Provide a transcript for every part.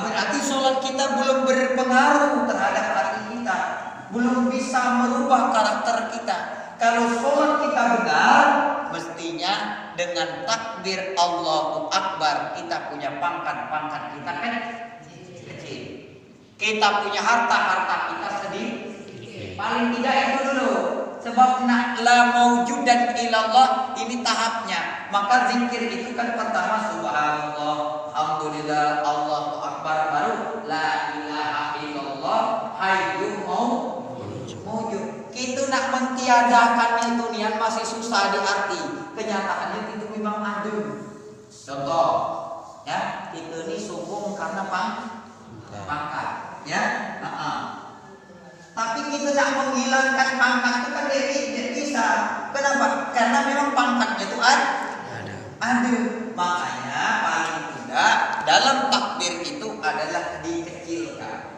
Berarti sholat kita belum berpengaruh terhadap hati kita, belum bisa merubah karakter kita. Kalau sholat kita benar, mestinya dengan takbir Allahu Akbar kita punya pangkat kita kan kecil. Kita punya harta kita sedikit. Paling tidak itu dulu. Sebab la maujudan ilallah ini tahapnya. Maka zikir itu kan pertama subhanallah, alhamdulillah, Allahu Akbar, baru la ilaha illallah hayyum maujud. Itu nak mentiadakannya itu nian masih susah diarti. Kenyataannya itu memang ada. Contoh, ya, kita ini sombong karena pangkat, ya. Tapi kita nak menghilangkan pangkat itu kan tidak bisa. Kenapa? Karena memang pangkatnya itu ada. Makanya paling tidak dalam takbir itu adalah dikecilkan.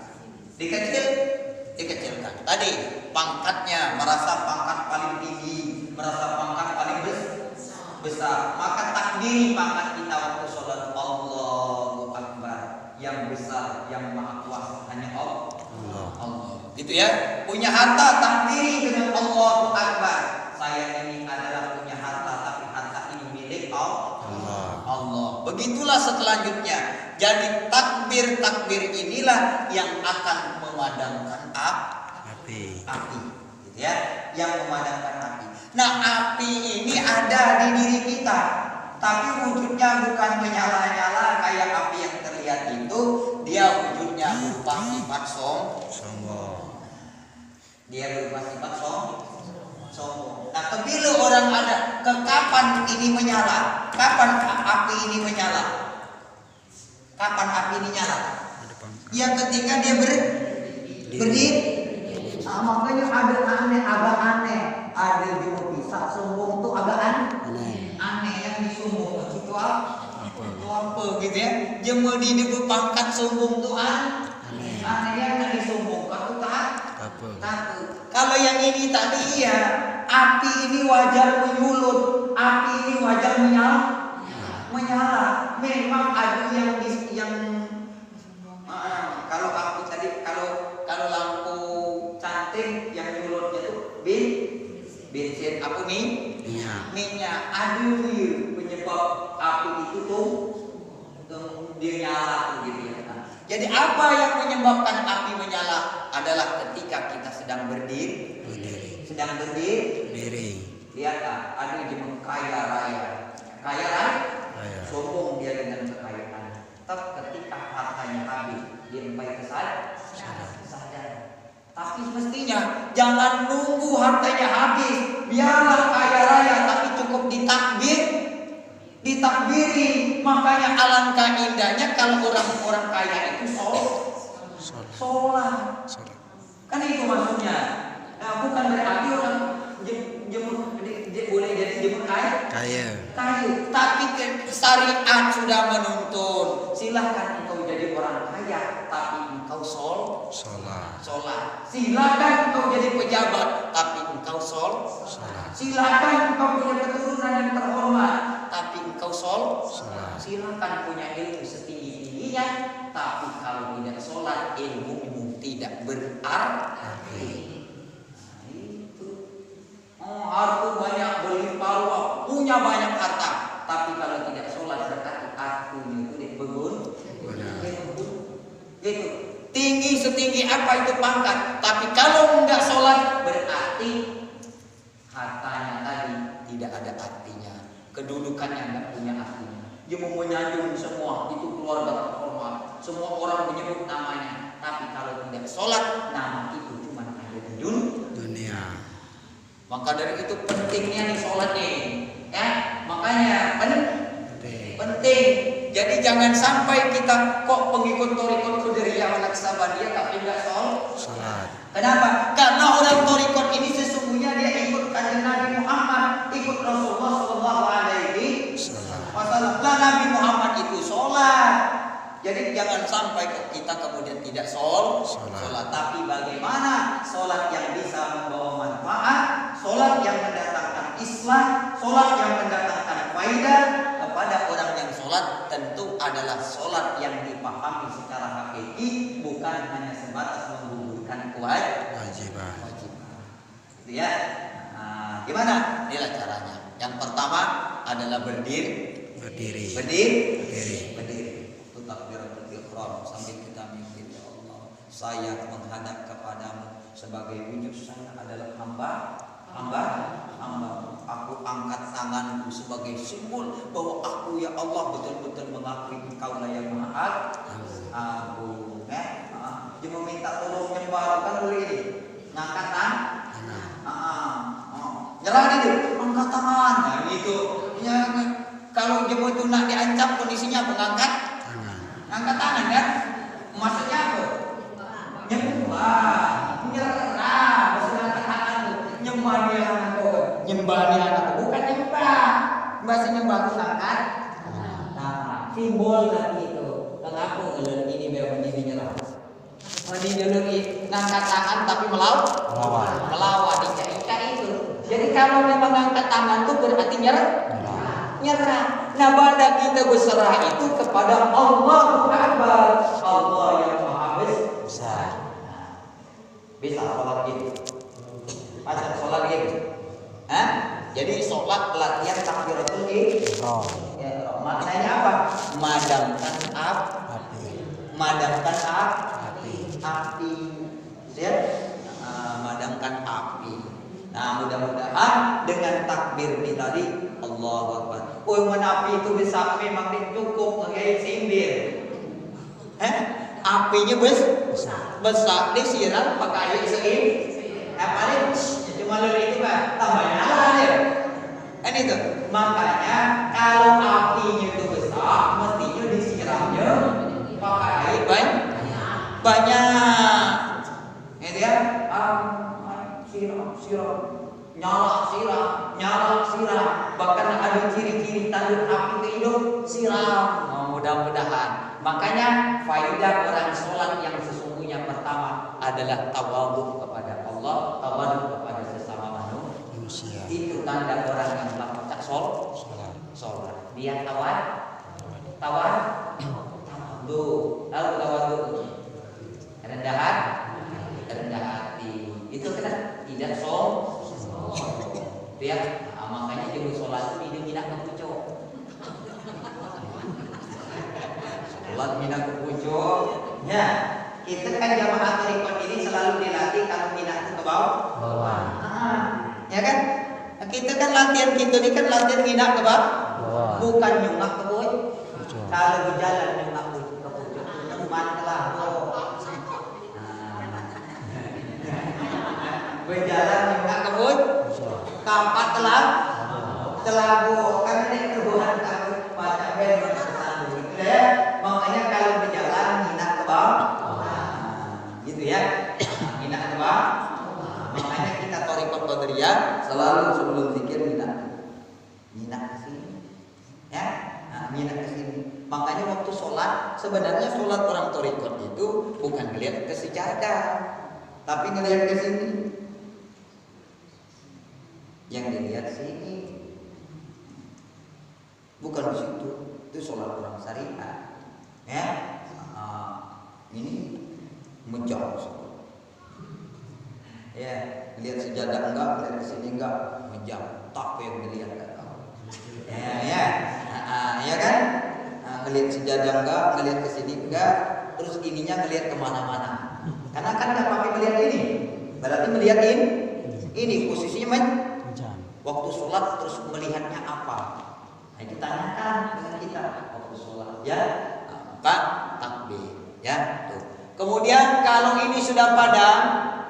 Dikecilkan. Tadi pangkatnya merasa pangkat paling tinggi, merasa pangkat paling besar. Maka takdiri pangkat kita waktu sholat Allahu Akbar, yang besar, yang maha kuasa hanya Allah. Gitu ya. Punya harta takdiri dengan Allahu Akbar. Saya ini adalah punya harta, tapi harta ini milik Allah. Begitulah selanjutnya. Jadi takbir inilah yang akan memadamkan api. Gitu ya. Yang memadamkan api. Nah, api ini ada di diri kita, tapi wujudnya bukan menyala-nyala kayak api yang terlihat itu. Dia wujudnya berupa sifat sombong. Dia berupa sifat sombong. Nah, kebila orang ada, kapan ini menyala? Kapan api ini menyala? Kapan api ini nyala? Ya ketika dia berdiri. Makanya agak aneh. Ada juga bisa sombong tuh agak aneh yang disombong itu apa gitu ya? Jemu di pangkat sombong tuh aneh yang tadi sombong aku takut. Kalau yang ini tadi ya, api ini wajar menyulut, api ini wajar menyala. Memang ada yang kalau api tadi kalau lampu cantik yang nyulutnya tuh bensin apa minyak. Ada penyebab api itu tuh dia nyala gitu ya. Jadi apa yang menyebabkan api menyala adalah ketika kita sedang berdiri. Lihat ada yang kaya raya. Sombong dia dengan kekayaan. Tapi ketika hartanya habis, dia mulai sadar. Tapi mestinya jangan nunggu hartanya habis. Biarlah kaya raya, tapi cukup ditakbiri. Makanya alangkah indahnya kalau orang-orang kaya itu sholat. Kan itu maksudnya. Nah, bukan berarti orang boleh jadi jemur kaya. Tapi syariat sudah menuntun. Silahkan engkau jadi orang kaya, tapi engkau sholat. Silahkan engkau jadi pejabat, tapi engkau sholat. Silahkan engkau punya keturunan yang terhormat, tapi engkau sholat. Silahkan punya ilmu setinggi-tingginya, tapi kalau tidak sholat, ilmumu tidak berarti. Harta banyak berlimpah ruah, punya banyak harta, tapi kalau tidak sholat berarti artinya itu begun. Gitu. Tinggi setinggi apa itu pangkat, tapi kalau enggak sholat berarti hartanya tadi tidak ada artinya, kedudukannya enggak punya artinya. Dia mau menyanjung semua itu keluarga terhormat, semua orang menyebut namanya, tapi kalau tidak sholat nama itu cuma ada di dunia. Maka dari itu pentingnya nih sholat nih, ya. Makanya penting. Jadi jangan sampai kita kok pengikut Thariqat Qadiriyah Al-Aqsabandiyah tapi enggak sholat. Kenapa? Karena orang Thariqat ini sesungguhnya dia ikut kanjeng Nabi Muhammad, ikut Rasulullah Shallallahu Alaihi Wasallam. Nabi Muhammad itu sholat. Jadi jangan sampai kita kemudian tidak sholat. Tapi bagaimana sholat yang bisa membawa manfaat, sholat yang mendatangkan Islam, sholat yang mendatangkan faidah kepada orang yang sholat. sholat tentu adalah sholat yang dipahami secara hakiki, bukan hanya sebatas menggugurkan kewajiban. Gitu ya. Nah, gimana? Inilah caranya. Yang pertama adalah berdiri. Itu takbiratul ihram sambil kita mimpi, ya Allah, saya menghadap kepadamu sebagai wujud saya adalah hamba. Aku angkat tanganku sebagai simbol bahwa aku, ya Allah, betul-betul mengakui Engkau lah yang Maha Agung. Dia meminta tolong nyembah kan boleh ini. Ngangkat tangan. Nyerah dia, angkat tangan. Nah, itu. Ya, kalau jemu itu nak diancam kondisinya mengangkat angkat tangan kan? Maksudnya apa? Nyembah. Nyerah. Maksudnya angkat tangan itu. Nyembah dia anakku. Bukan nyembah. Bahasa nyembah itu angkat. Nah, simbol tadi itu. Kenapa ngelur ini memang ini nyerah? Ini dulu ngangkat tangan tapi melawan itu. Jadi kalau memang angkat tangan itu berarti nyerah. Nah, pada kita berserah itu kepada Allahu Akbar, Allah yang Maha Besar. Bisa sholat gitu. Pasal sholat gitu. Jadi sholat latihan takbiratul ihram. Maknanya apa? Madamkan api. Ya? Madamkan api. Nah, mudah-mudahan dengan takbir ini tadi, Allahu Akbar. Api itu besar memang cukup kayak simbir. Apinya besar disiram pakai air segini. Paling cuma lele itu kan tambah nyala dia. Kan itu. Makanya kalau apinya itu besar, mestinya disiramnya pakai air banyak. Gitu ya. Siram. Nyala siram. Bahkan ada ciri-ciri tanda api itu hidup, siram. Mudah-mudahan. Makanya faedah orang sholat yang sesungguhnya pertama adalah tawadhu kepada Allah, tawadhu kepada sesama manusia. Itu tanda orang yang melakukan sholat. Dia tawadhu. Lalu tawadhu rendah hati. Itu kan tidak dia makanya jemu sholat itu tidak kepucuk. Sholat tidak kepucuk. Ya, kita kan jamaah tarekat ini selalu dilatih kalau minat ke bawah. Ya kan? Kita kan latihan kita ini kan latihan minat ke bawah. Bukan nyungak ke bawah. Kalau berjalan nyungak ke pucuk, teman telah berjalan nyungak ke bawah. Kampat telagu kan ini kebuhan kamu baca bel bersandung gitu ya. Makanya kalau berjalan minat ke bawah, gitu ya, minat ke bawah. Makanya kita thariqat qadariyah selalu sebelum zikir minat ke sini, ya, minat ke sini. Makanya waktu sholat sebenarnya sholat orang thariqat itu bukan ngelihat ke sejadah, tapi ngelihat ke sini. Yang dilihat sini bukan di situ, itu sholat orang syariat, ya. Ini menjauh, ya. Lihat sejadah enggak, lihat ke sini enggak, menjauh. Tak yang dilihat enggak, ya kan? Ngelihat sejadah enggak, ngelihat ke sini enggak, terus ininya ngelihat kemana-mana. Karena kan nggak pakai melihat ini, berarti melihat ini posisinya waktu sholat terus melihatnya apa? Nah, ditanyakan dengan kita waktu sholat, ya, Pak takbir, ya. Tuh. Kemudian kalau ini sudah padam,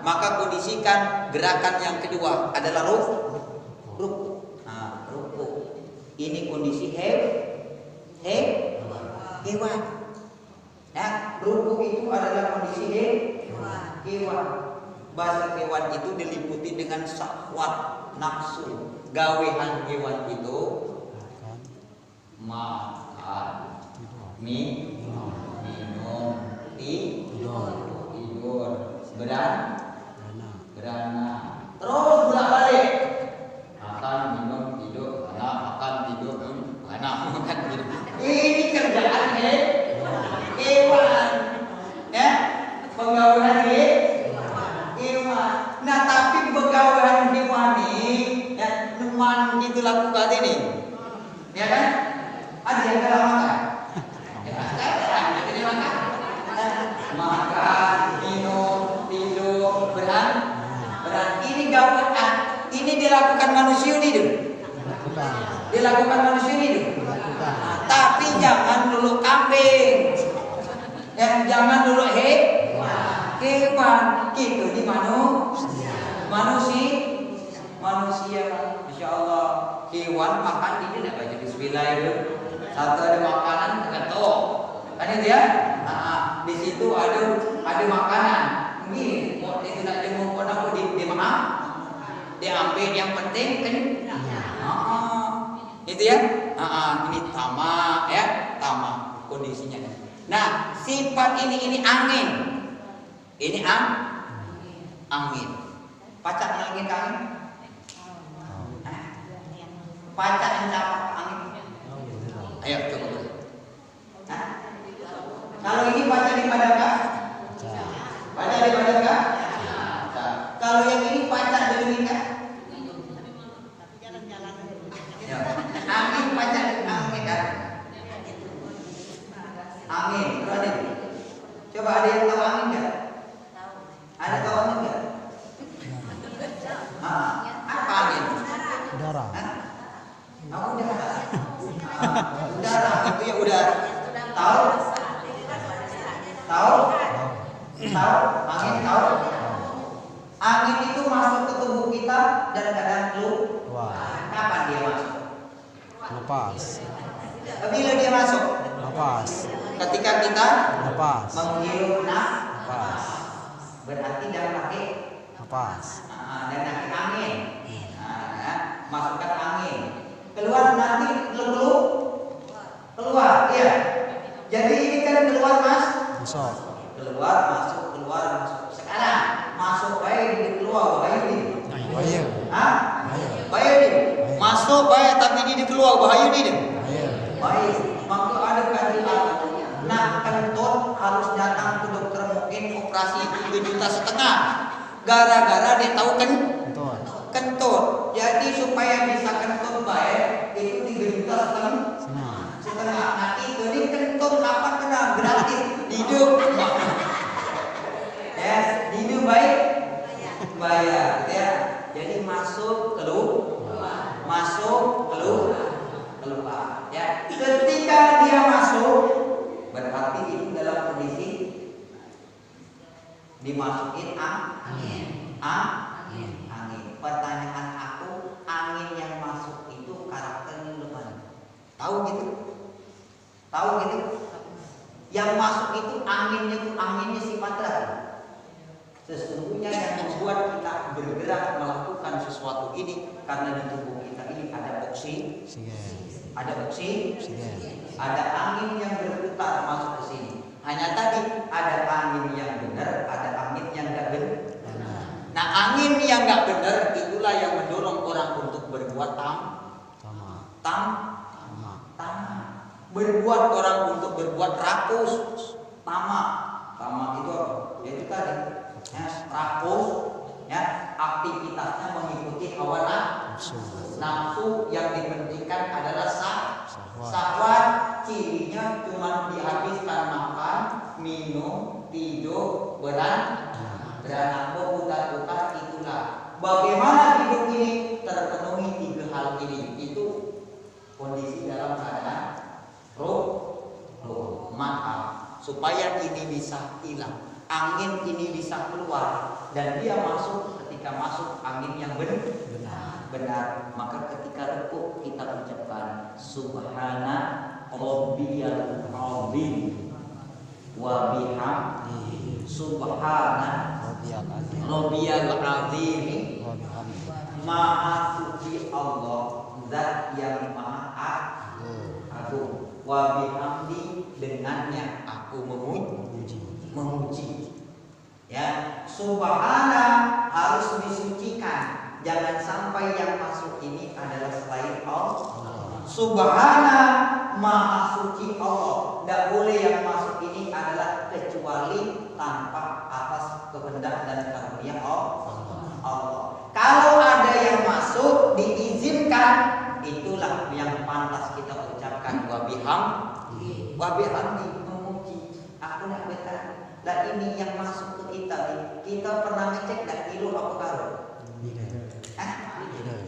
maka kondisikan gerakan yang kedua adalah ruku. Nah, ruku. Ini kondisi hewan. Ya, ruku itu adalah kondisi hewan. Bahasa hewan itu diliputi dengan syahwat, nafsu. Gawean hewan itu makan, minum, tidur, berana, terus bolak-balik. Makan, minum, tidur, berana, makan, tidur, berana, makan, minum. Ini itu? Dilakukan manusia itu? Tapi jangan dulu kambing. Jangan dulu hewan. Gitu di manusia. Masya Allah. Hewan makan di tidak baca bismillah itu. Satu ada makanan ketok. Kan itu ya? Di situ ada makanan. Ini mau itu nak jenguk pun aku di maaf. Diambil yang penting kan. Itu ya. Ini tamak ya, tamak kondisinya. Nah, sifat ini angin. Ini angin. Pacak angin ke angin? Pacak yang capak angin. Ayo coba dulu. Kalau ini pacak di badan kah? Pacak di badan kah? Kalau yang ini pacak di ini kah? Angin pacak di angin kan? Angin, berani. Coba ada yang tahu angin nggak? Ada tahu angin nggak? Apa angin? Udara. Udara itu ya udara. Tahu? Angin tahu? Angin itu masuk ke tubuh kita dan kadang keluar. Kapan dia masuk? Lepas. Bila dia masuk? Lepas. Ketika kita menghirup nafas. Berarti dalam kaki Lepas. dan kaki angin. Masukkan angin. Keluar nanti keluar, iya. Jadi ini kan keluar masuk. Keluar masuk. Sekarang masuk baik di keluar bahaya di. Bahaya. Bahaya di. Masuk bahaya tapi di keluar bahaya di. Baik, maka ada kajian. Nah, kentut harus datang ke dokter mungkin operasi 3,5 juta. Gara-gara dia tahu kentut. Jadi supaya bisa kentut baik itu 3,5 juta. Nanti ini kentut kapan kena gratis hidup. Hidup baik bayar ya. Jadi masuk keluar. Ya. Ketika dia masuk berarti itu dalam kondisi dimasukin angin. Pertanyaan aku, angin yang masuk itu karakternya gimana? Tahu gitu? Yang masuk itu anginnya sifatnya. Sesungguhnya yang membuat kita bergerak melakukan sesuatu ini karena di tubuh kita ini ada oksigen. Ada angin yang berputar masuk ke sini. Hanya tadi ada angin yang benar, ada angin yang enggak benar. Nah, angin yang enggak benar itulah yang mendorong orang untuk berbuat berbuat orang untuk berbuat rakus, tamak itu yaitu tadi rakus aktivitasnya mengikuti hawa nafsu yang dipentingkan adalah syahwat. Cirinya cuma dihabiskan makan, minum, tidur, beranak putar-putar itulah. Bagaimana hidup ini terpenuhi 3 hal ini? Itu kondisi dalam keadaan roh. Maka supaya ini bisa hilang, angin ini bisa keluar dan dia masuk. Ketika masuk angin yang benar, maka ketika rukuk kita ucapkan subhana rabbiyal azim wa bihamdihi subhana rabbiyal azim. Maha suci Allah, zat yang maha agung. Wa bihamdi, dengannya aku memuji. Ya, subhana harus disucikan. Jangan sampai yang masuk ini adalah selain Allah. Subhana, maha suci Allah. Tidak boleh yang masuk ini adalah kecuali tanpa atas kehendak dan karunia Allah. Kalau ada yang masuk diizinkan, itulah yang pantas kita ucapkan wa bihamdi, memuji. Aku nak bertanya, lah ini yang masuk ke kita pernah ngecek dah kilo apa karung?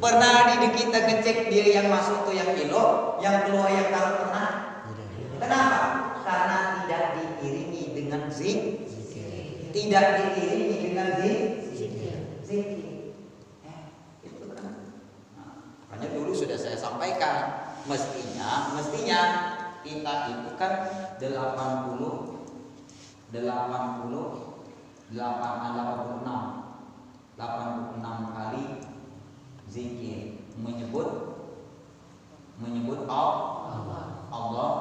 Pernah kita ngecek diri yang masuk tuh yang kilo, yang keluar yang kalau pernah. Kenapa? Karena tidak diiringi dengan zikir. Tidak diiringi dengan zikir. Itu kan. Makanya dulu sudah saya sampaikan, mestinya kita itu kan 86 kali zikir menyebut Allah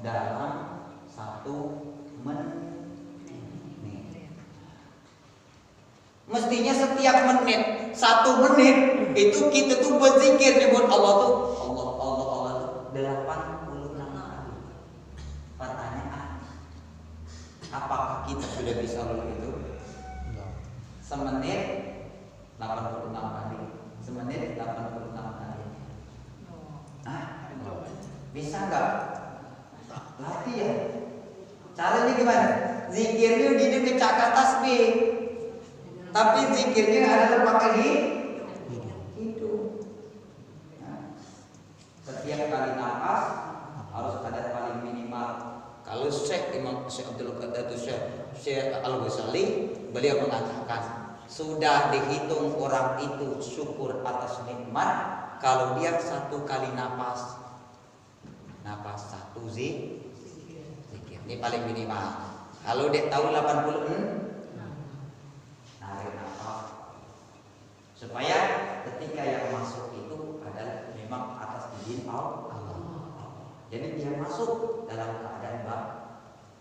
dalam 1 menit. Mestinya setiap menit 1 menit itu kita tuh berzikir nyebut Allah tuh Allah tuh 86 kali. Pertanyaan, apakah kita sudah bisa lalu itu? Semenit 86 kali. Semenit 86 kali. Bisa nggak? Latih ya. Caranya gimana? Zikirnya di kecakar tasbih. Tapi zikirnya adalah pakai hidung. Setiap kali nafas harus ada paling minimal. Kalau Imam Syekh Abdul Qadir Syekh Al-Ghazali, beliau mengatakan sudah dihitung orang itu syukur atas nikmat kalau dia 1 kali nafas 1 zikir. Ini paling minimal. Kalau dia tahu 80 narik nafas supaya ketika yang masuk itu adalah memang atas izin Allah. Jadi dia masuk dalam keadaan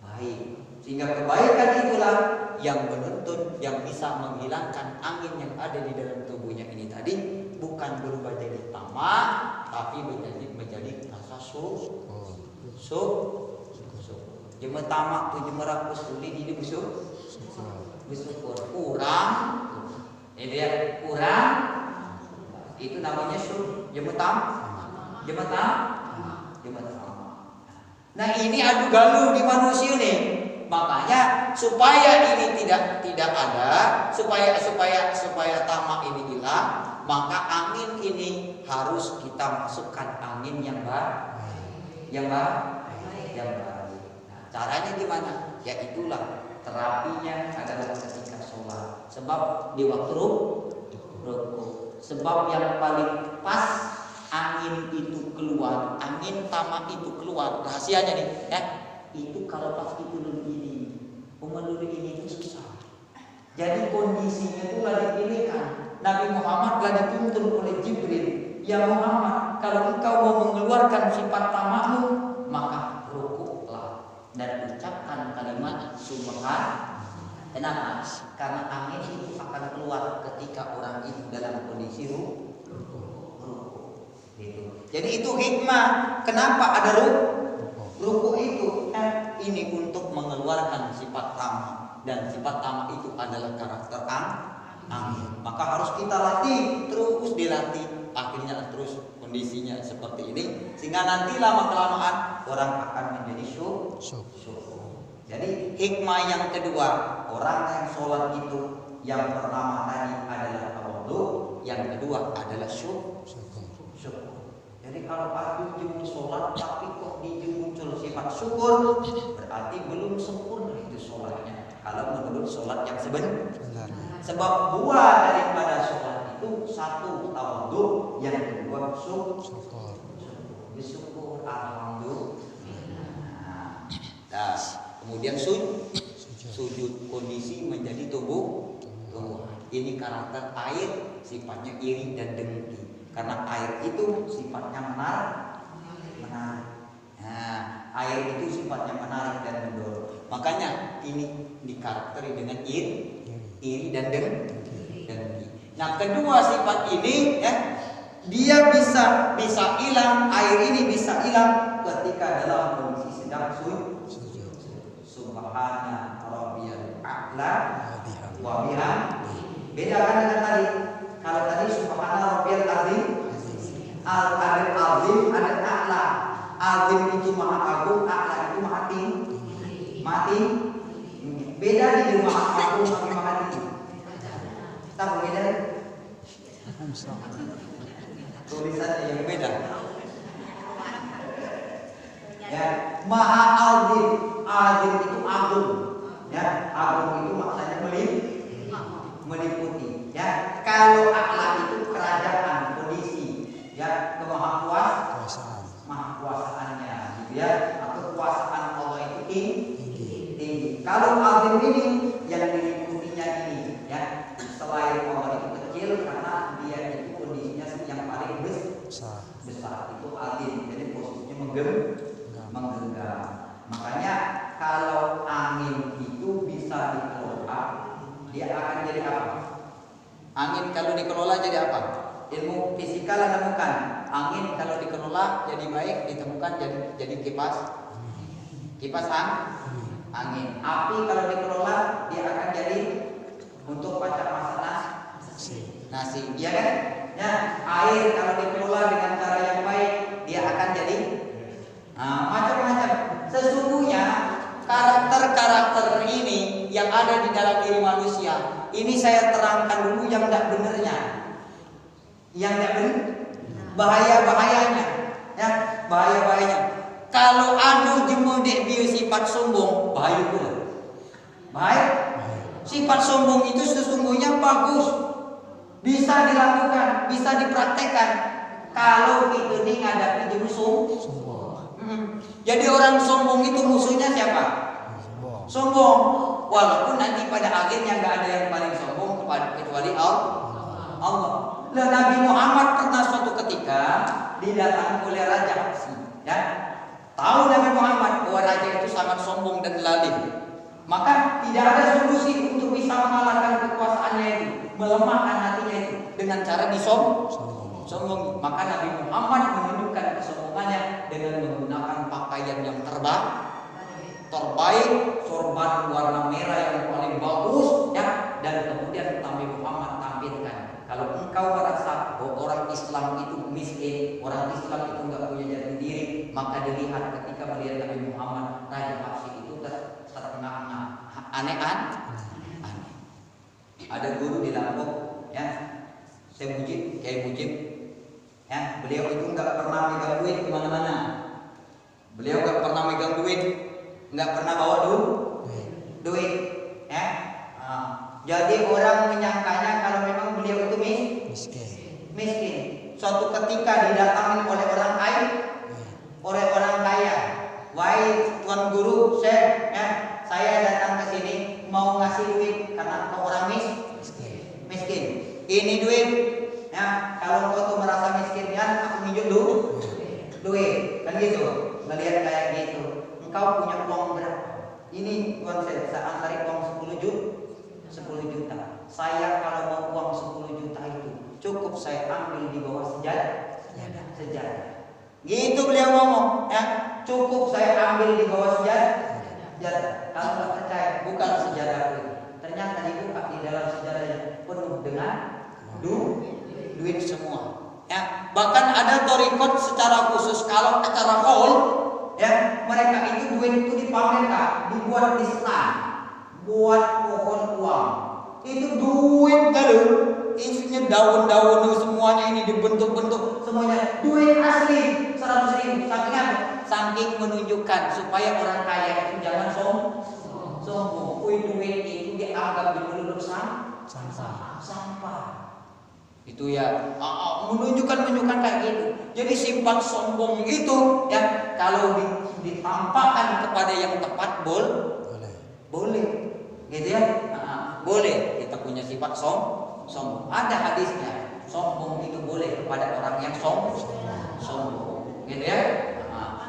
baik, sehingga kebaikan itulah yang menuntun, yang bisa menghilangkan angin yang ada di dalam tubuhnya ini tadi, bukan berubah jadi tamak, tapi menjadi rasa syukur. Jema tamak tu jema rakus uli di bersyukur. Kurang, kurang, itu namanya syukur. Jema tamak. Nah ini adu galuh di manusia nih. Makanya supaya ini tidak ada, supaya tamak ini hilang, maka angin ini harus kita masukkan angin yang baik. Nah, caranya gimana? Ya itulah terapinya adalah ketika sholat. Sebab di waktu rukuk. Sebab yang paling pas angin itu keluar, angin tamak itu keluar. Rahasianya nih, ya. Itu kalau pas itu menurut ini itu susah. Jadi kondisinya itu lagi dipilihkan. Nabi Muhammad telah dituntun oleh Jibril. Ya Muhammad, kalau engkau mau mengeluarkan sifat tamakmu, maka rukuklah dan ucapkan kalimat subhan. Kenapa? Karena angin itu akan keluar ketika orang itu dalam kondisi rukuk. Gitu. Jadi itu hikmah. Kenapa ada rukuk itu? Ini untuk mengeluarkan sifat tamak, dan sifat tamak itu adalah karakter angin. Maka harus kita latih, terus dilatih. Akhirnya terus kondisinya seperti ini, sehingga nanti lama kelamaan orang akan menjadi syukur. Jadi hikmah yang kedua, orang yang sholat itu yang pertama tadi adalah tawadhu, yang kedua adalah syukur. Jadi kalau aku jemu sholat tapi kok muncul sifat syukur, berarti belum sempurna itu sholatnya. Kalau menurut sholat yang sebenarnya. Sebab buah daripada sholat itu satu tawadhu, yang kedua syukur. Bersyukur, alhamdulillah. Nah, kemudian sujud kondisi menjadi tubuh. Ini karakter air, sifatnya iri dan dengki. Karena air itu sifatnya menarik. Nah, air itu sifatnya menarik dan mendorong. Makanya ini dikarakteri dengan iri dan dengki. Nah, kedua sifat ini ya, dia bisa hilang, air ini bisa hilang ketika dalam kondisi sedang sujud. Subhana rabbiyal a'la wa bihamdihi. Beda kan dengan tadi. Kalau tadi subhana rabbiyal azim, ada azim, ada a'la. Azim itu maha agung, a'la itu maha tinggi. Beda di maha agung sama maha tinggi. Tahu beda? tulisannya yang beda. Ya, maha azim. Azim itu agung. Ya, agung itu maksudnya meliputi. Ya, kalau a'la itu kerajaan, kondisi. Ya, Kuasaan. maha kuasaannya, gitu ya. Atau kekuasaan Allah itu tinggi. Kalau azim ini yang diliputinya ini, ya, selain Allah itu kecil karena dia itu kondisinya yang paling besar. Itu azim. Jadi posisinya menggenggam. Makanya kalau angin itu bisa dikelola, dia akan jadi apa? Angin kalau dikelola jadi apa? Ilmu fisika menemukan angin kalau dikelola jadi baik, ditemukan jadi kipas angin. Api kalau dikelola dia akan jadi untuk masak nasi, iya kan? Ya, air kalau dikelola dengan cara yang baik dia akan jadi macam-macam. Sesungguhnya karakter-karakter ini yang ada di dalam diri manusia ini saya terangkan dulu yang tidak benarnya, yang tidak benar, bahaya-bahayanya, ya, bahaya-bahayanya. Kalau ada jemodek bio sifat sombong, bahaya pula. Bahaya. Sifat sombong itu sesungguhnya bagus, bisa dilakukan, bisa dipraktekkan. Kalau itu nih ngadapi jemu sombong. Jadi orang sombong itu musuhnya siapa? Sombong. Walaupun nanti pada akhirnya nggak ada yang paling sombong kecuali Allah. Nah, Nabi Muhammad pernah suatu ketika didatangi oleh Raja Habsyi, ya. Tahu Nabi Muhammad bahwa raja itu sangat sombong dan lalim. Maka tidak ada solusi untuk bisa mengalahkan kekuasaannya itu, melemahkan hatinya itu dengan cara sombong. Maka Nabi Muhammad menunjukkan kesombongannya dengan menggunakan pakaian yang terbaik, sorban warna merah yang paling bagus, ya. Dan kemudian Nabi Muhammad tampilkan, kalau engkau merasa bahwa orang Islam itu miskin, orang Islam itu enggak punya jati diri, maka dilihat ketika melihat Nabi Muhammad, Raja Habsyi itu terengah-engah, aneh. Ada guru di Lampung, ya, Kiai Mujib, ya, beliau itu enggak pernah megang duit kemana-mana. Beliau enggak pernah megang duit, enggak pernah bawa duit, ya. Jadi orang menyangkanya kalau memang beliau itu miskin. Suatu ketika didatangi oleh orang kaya, wahai tuan guru, saya datang ke sini mau ngasih duit karena engkau orang miskin. Ini duit, ya. Kalau engkau tuh merasa miskin, ya, aku minjem duit, kan gitu. Melihat kayak gitu, engkau punya uang berapa? Ini tuan saya bisa antarin uang 10 juta. Saya kalau mau uang 10 juta itu cukup saya ambil di bawah sejadah. Gitu beliau ngomong, ya. Cukup saya ambil di bawah sejadah. Kalau nggak percaya, bukan sejadah itu. Ternyata dibuka di dalam sejadahnya penuh dengan duit semua. Ya, bahkan ada torikot secara khusus kalau acara haul, ya, mereka itu duit itu dipamerkan, dibuat di stand, buat pohon uang. Itu duit galur, isinya daun-daun semuanya ini dibentuk-bentuk, semuanya duit asli 100.000. Saking menunjukkan supaya orang kaya itu jangan sombong. Duit itu dianggap dulu sampah. Itu ya menunjukkan kayak gitu. Jadi sifat sombong itu, ya, kalau ditampakkan kepada yang tepat boleh, gitu ya. Boleh kita punya sifat sombong. Ada hadisnya, sombong itu boleh kepada orang yang sombong, gitu ya.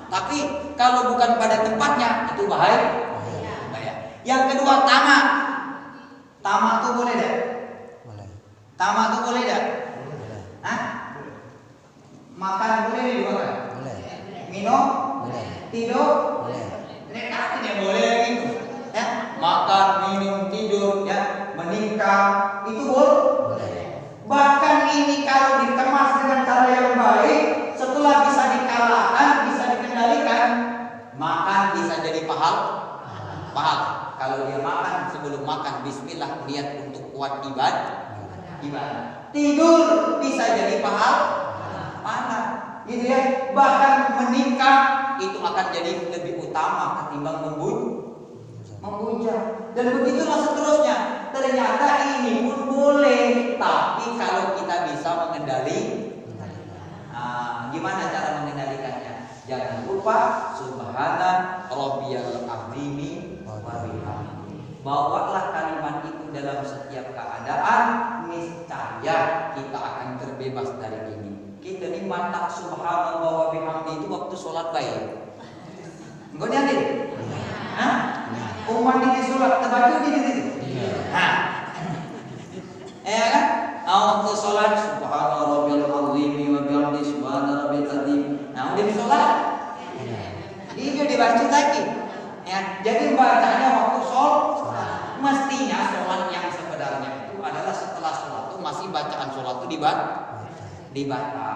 Tapi kalau bukan pada tempatnya itu bahaya. Yang kedua, tamak tuh boleh dah. Tamak tuh boleh dah. Hah? Makan boleh dimakan? Boleh. Minum? Boleh. Tidur? Boleh. Mereka tidak boleh gitu. Ya, makan, minum, tidur, ya, menikah itu boleh. Bahkan ini kalau dikemas dengan cara yang baik, setelah bisa dikalahkan, bisa dikendalikan, makan bisa jadi pahala. Kalau dia makan, sebelum makan bismillah, niat untuk kuat ibadah. Tidur bisa jadi pahala. mana, gitu ya. Bahkan menikah itu akan jadi lebih utama ketimbang memuja. Dan begitulah seterusnya. Ternyata ini pun boleh, tapi kalau kita bisa gimana cara mengendalikannya? Jangan lupa subhana rabbiyal azimi wa bihamdihi. Bawalah kalimat itu dalam setiap keadaan, niscaya kita akan terbebas dari ini. Kita ni mantap subhanallah wa bihamdihi itu waktu sholat baik. Engkau ni adil? Hah? Umat di sholat terbaca di situ. Hah? Ya kan? Waktu sholat subhana rabbiyal azimi wa bihamdihi subhana rabbiyal azim. Nah, udah sholat. Dia dibaca lagi. Ya, jadi bacanya waktu sholat. Mestinya sholat yang sebenarnya itu adalah setelah sholat itu masih bacaan sholat itu dibaca,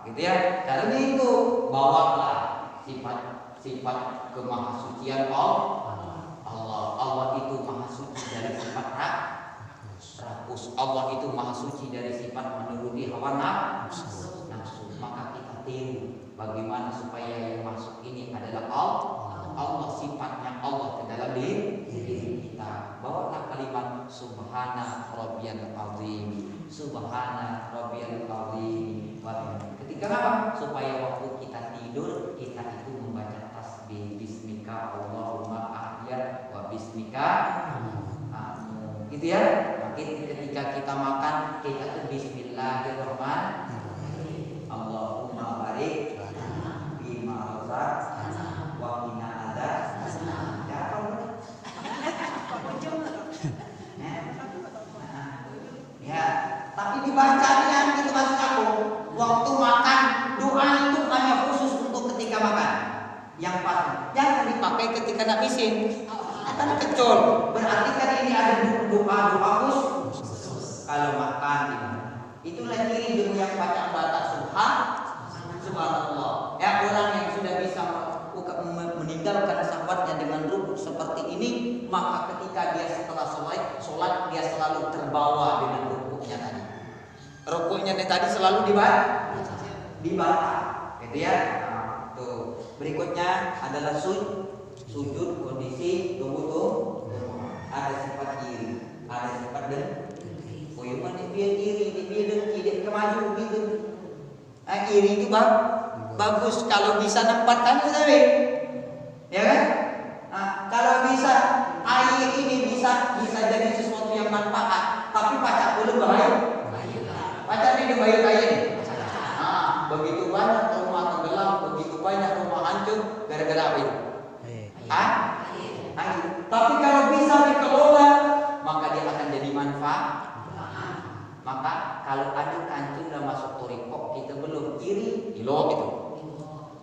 gitu ya. Caranya itu bawalah sifat kemahasucian Allah. Allah itu maha suci dari sifat rakus. Allah itu maha suci dari sifat menuruti hawa nafsu. Maka kita tiru bagaimana supaya yang masuk ini adalah Allah, sifatnya Allah ke dalam diri kita. Bawalah kalimat subhana rabbiyal azim, subhana rabbiyal azim. Ketika apa? Supaya waktu kita tidur kita itu membaca tasbih bismika Allahumma ahya wa bismika gitu ya. Mungkin ketika kita makan kita tuh bismillahirrahmanirrahim. Allahumma barik bima razaqtana wa qina adzabannar. Ya, tapi dibacanya gitu Mas aku. Waktu makan doa itu hanya khusus untuk ketika makan. Yang pasti jangan dipakai ketika nak bisin. Akan kecil. Berarti kan ini ada doa khusus. Kalau makan itulah ciri dulu yang baca subhanallah. Ya, orang yang sudah bisa meninggalkan sahabatnya dengan rukuk seperti ini, maka ketika dia setelah sholat dia selalu terbawa dengan rukuknya tadi. Rukuknya tadi selalu dibaca, gitu ya. Tuh. Berikutnya adalah sujud kondisi tunggu. Ada sifat kiri, ada sifat dengki. Oh, yang mana dia kiri, dia dengki, dia kemaju gitu. Kiri itu bagus kalau bisa nempatkan saja, ya kan? Kalau bisa air ini bisa jadi sesuatu yang manfaat, tapi pacak belum bahaya. Pacak ini bahaya ini. Begitu banyak rumah tenggelam, begitu banyak rumah hancur gara-gara apa itu? Air. Tapi kalau bisa dikelola, maka dia akan jadi manfaat. Maka kalau ada kancing dah masuk torikok kita belum iri, ilo itu.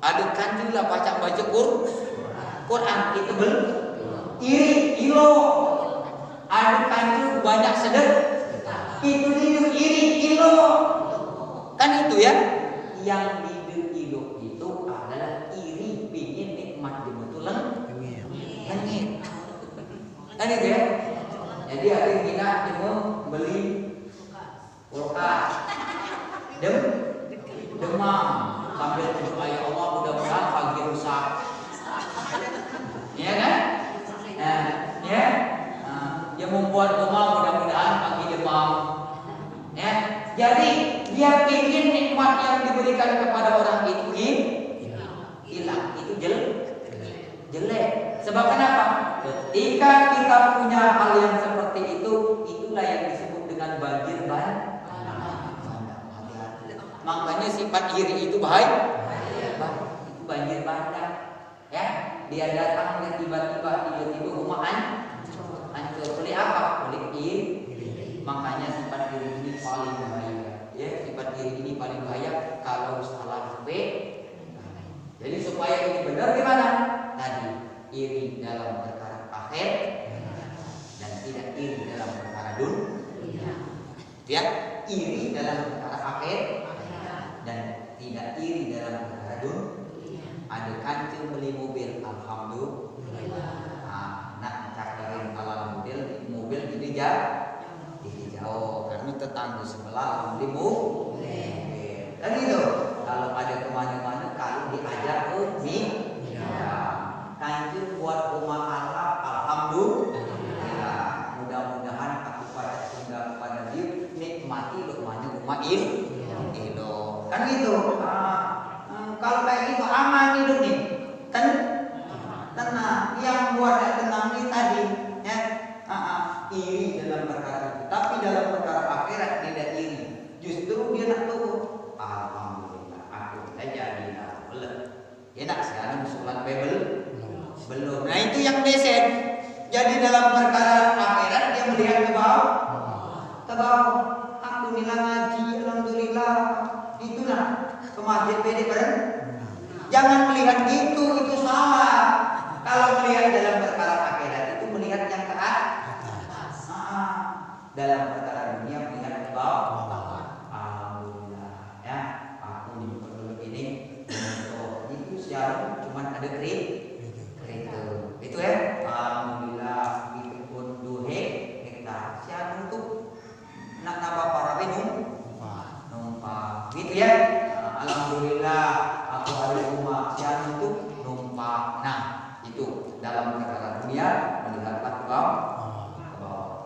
Ada kancing lah baca Quran kita belum iri, ilo. Ada kancing banyak sedekah, itu dia iri, ilo. Kan itu ya. Yang ilo itu adalah iri, pingin nikmat betul langit. Kan itu ya. Jadi ada kita cuma beli kulkas, demam sambil berdoa ya Allah mudah-mudahan pagi rusak, ya kan? Ya, dia membuat rumah mudah-mudahan pagi demam, ya. Jadi dia ingin nikmat yang diberikan kepada orang itu hilang, itu jelek. Sebab kenapa? Ketika kita punya hal yang seperti itu, itulah yang disebut dengan banjir bandang. Makanya sifat iri itu bahaya. Itu banjir bandang. Ya, dia datang dan tiba-tiba rumah hancur. Oleh apa? Oleh iri. Makanya sifat iri ini paling bahaya. Ya, sifat iri ini paling bahaya kalau salah Jadi supaya ini benar gimana? Tadi iri dalam perkara akhir dan tidak iri dalam perkara dunia. Ya, iri dalam perkara akhir dan tidak iri dalam perkara dunia. Ada kancing beli mobil, alhamdulillah. Nak cakarin alam mobil ini jauh karena tetangga sebelah beli mobil. Dan itu kalau dalam perkara akhirat dia melihat ke bawah. Ke bawah. Aku nila ngaji, alhamdulillah. Itulah ke masjid pede bareng. Jangan melihat gitu, itu salah. Kalau melihat dalam perkara akhirat itu melihat yang ke atas. Dalam perkara dunia melihat ke bawah. Alhamdulillah ya. Aku di penduduk ini itu siapa? Cuman ada kereta. Itu ya. Alhamdulillah itu pun 2 hektar. Siapa itu? Nak nambah para numpang. Gitu ya. Alhamdulillah aku ada rumah. Siapa itu? Numpang. Nah, itu dalam perkara dunia melihat ke bawah.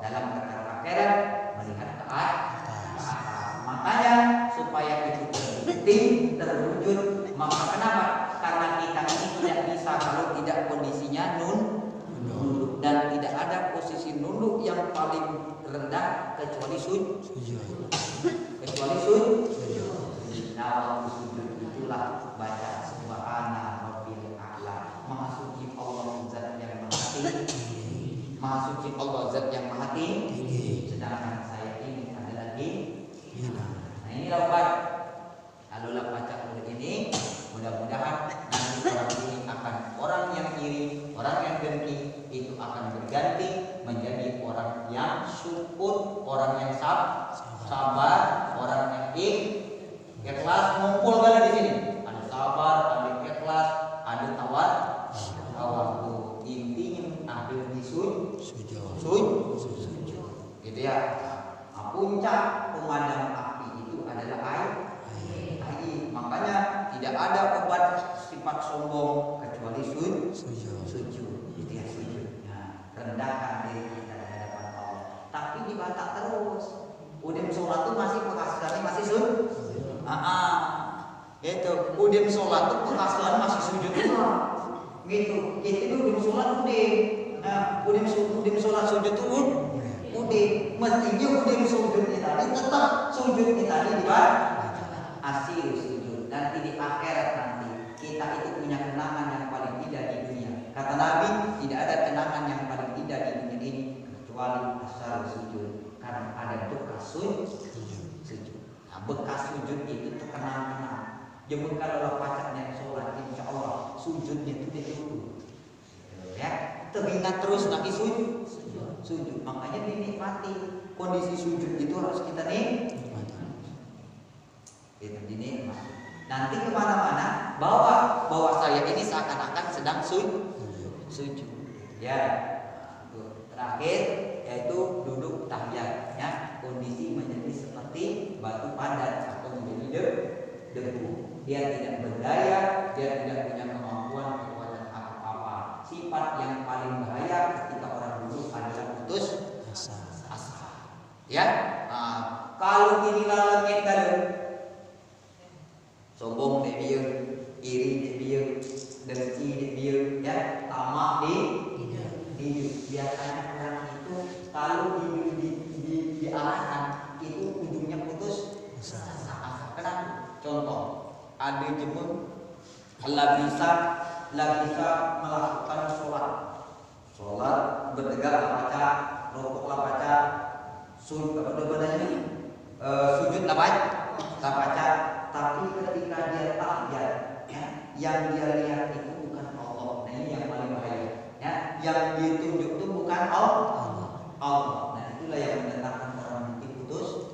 Dalam perkara akhirat melihat ke atas. Makanya supaya itu terbukti, terwujud, maka kenapa? Karena kita ini tidak bisa kalau tidak kondisinya nunduk, dan tidak ada posisi nunduk yang paling rendah kecuali sujud. Nah, waktu sujud itulah baca subhana rabbil a'la. Maha suci Allah zat yang maha tinggi. Maha suci Allah zat yang maha tinggi. Sedangkan saya ini adalah hina. Nah, inilah obat. Lalulah baca murid ini. Mudah-mudahan nanti orang ini akan orang yang iri, orang yang dengki itu akan berganti menjadi orang yang syukur, orang yang sabar, orang yang ikhlas. Ngumpul kali di sini. Ada sabar, ada ikhlas, ada tawadhu. Intinya ambil di sujud. Gitu ya. Nah, puncak pemadam api itu adalah air. Makanya tidak ada obat sifat sombong kecuali sujud. Itu ya sujud. Nah, rendahkan diri kita di hadapan Allah. Tapi dibatak terus. Udah sholat tuh masih penghasilannya masih sujud. Itu udah sholat tuh penghasilan masih sujud gitu. Itu udah sholat udah. Nah, udah sholat sujud tuh udah. Mestinya udah sujudnya tadi tetap sujudnya tadi dibaca. Asyir sujud. Nanti di akhirat nanti kita itu punya kenangan yang paling indah di dunia. Kata Nabi, tidak ada kenangan yang paling indah di dunia ini kecuali asyir sujud. Karena ada bekas sujud. Nah, bekas sujud itu terkenang-kenang. Jadi kalau pacaknya sholat, insya Allah sujudnya itu dia dulu. Ya, teringat terus nanti sujud. Makanya dinikmati. Kondisi sujud itu harus kita nikmati. Nanti kemana-mana bahwa saya ini seakan-akan sedang sujud. Ya, terakhir yaitu duduk tahiyat. Ya, kondisi menjadi seperti batu padat atau menjadi debu. Dia tidak berdaya, dia tidak punya kemampuan kekuatan apa-apa. Sifat yang paling bahaya ketika orang duduk adalah putus asa. Ya, kalau inilah langit dalam sombong dia, iri dia, dengki dia, ya, tamak di biasanya orang itu kalau diarahkan itu ujungnya putus asa. Kenapa? Contoh, ada jemaah la bisa melakukan sholat bertegak baca, rukuk baca, sujud baca. Tapi ketika dia tahiyat, ya, yang dia lihat itu bukan Allah. Nah, ini yang paling bahaya. Ya, yang ditunjuk itu bukan Allah. Nah, itulah yang mendatangkan orang nanti putus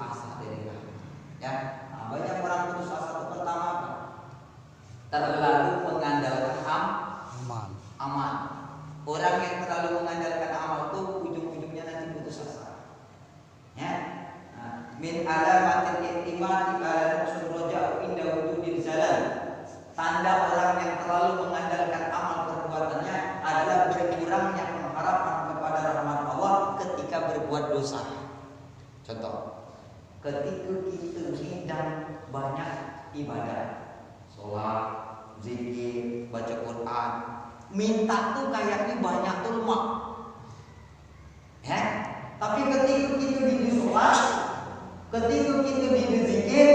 asa dari Allah. Ya, nah, banyak orang putus asa itu pertama apa? Terlalu mengandalkan amal. Orang yang terlalu mengandalkan amal itu ujung-ujungnya nanti putus asa. Ya. Min alamatil i'timad ala nafsul raja'u inda wujudil zalal. Tanda orang yang terlalu mengandalkan amal perbuatannya adalah berkurangnya pengharapan kepada rahmat Allah ketika berbuat dosa. Contoh, ketika kita sedang banyak ibadah, sholat, zikir, baca Quran, minta tuh kayaknya banyak tuh lemah. Ya, tapi ketika kita di sholat, ketika kita berzikir,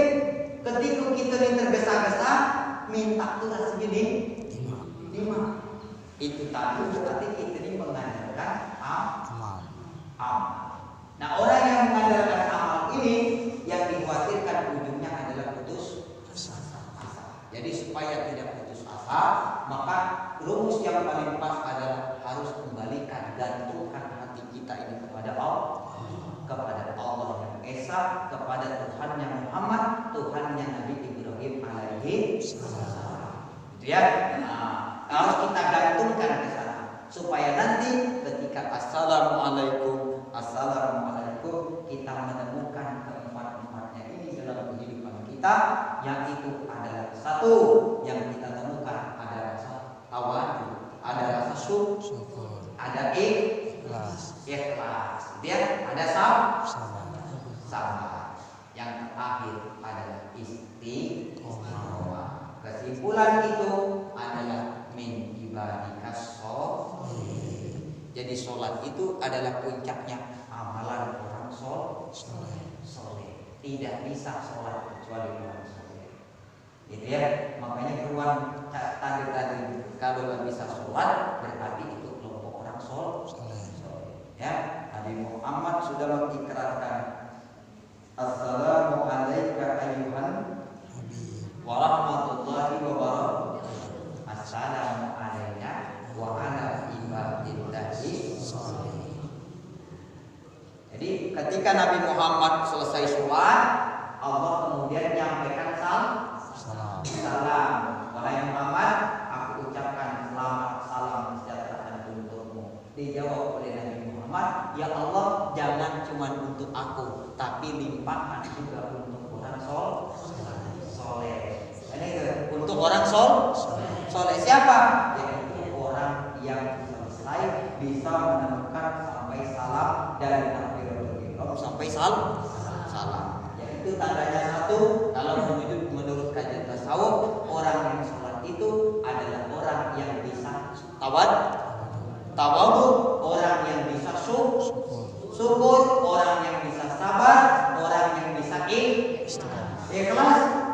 ketika kita tergesa-gesa, minta tuh rasanya lima. Itu tadi berarti kita ini mengandalkan ya. Nah, harus kita gantungkan ke sana supaya nanti ketika assalamualaikum kita menemukan keempat-empatnya ini dalam kehidupan kita, yang itu adalah satu yang kita temukan ada rasa tawadu, ada rasa syukur, ada ikhlas, kemudian ada sabar. Yang terakhir adalah istiqomah. Kesimpulan itu adalah min ibadikas sholihin. Jadi sholat itu adalah puncaknya amalan orang soleh. Tidak bisa sholat kecuali orang soleh. Gitu ya. Makanya keruan tadi kalau nggak bisa sholat berarti itu kelompok orang soleh. Ya, Nabi Muhammad sudah mengikrarkan assalamu alayka ayyuhan wa rahmatullahi wa barakatuh. Assalamu alayna wa ala ibadillahi sholihin. Jadi ketika Nabi Muhammad selesai sholat, Allah kemudian menyampaikan salam. Wahai Muhammad, aku ucapkan selamat, salam sejahtera untukmu. Dijawab oleh Nabi Muhammad, ya Allah, jangan cuma untuk aku, tapi limpahkan juga untuk orang soleh. Ini untuk orang soleh siapa? Yaitu orang yang selesai bisa menemukan sampai salam dari takbiratul ihram sampai salam. Yaitu tandanya satu, kalau menurut kajian tasawuf, orang yang sholat itu adalah orang yang bisa tawadu, orang yang bisa syukur, orang yang bisa sabar, orang yang bisa ikhlas,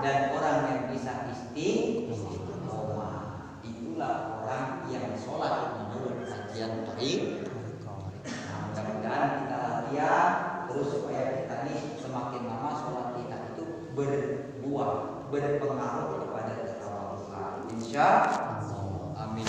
dan orang yang bisa istiqomah. Itulah orang yang sholat menurut kajian taib. Mudah-mudahan kita latihan terus supaya kita nih semakin lama sholat kita itu berbuah, berpengaruh kepada ketawaduan. Insya Allah. Amin.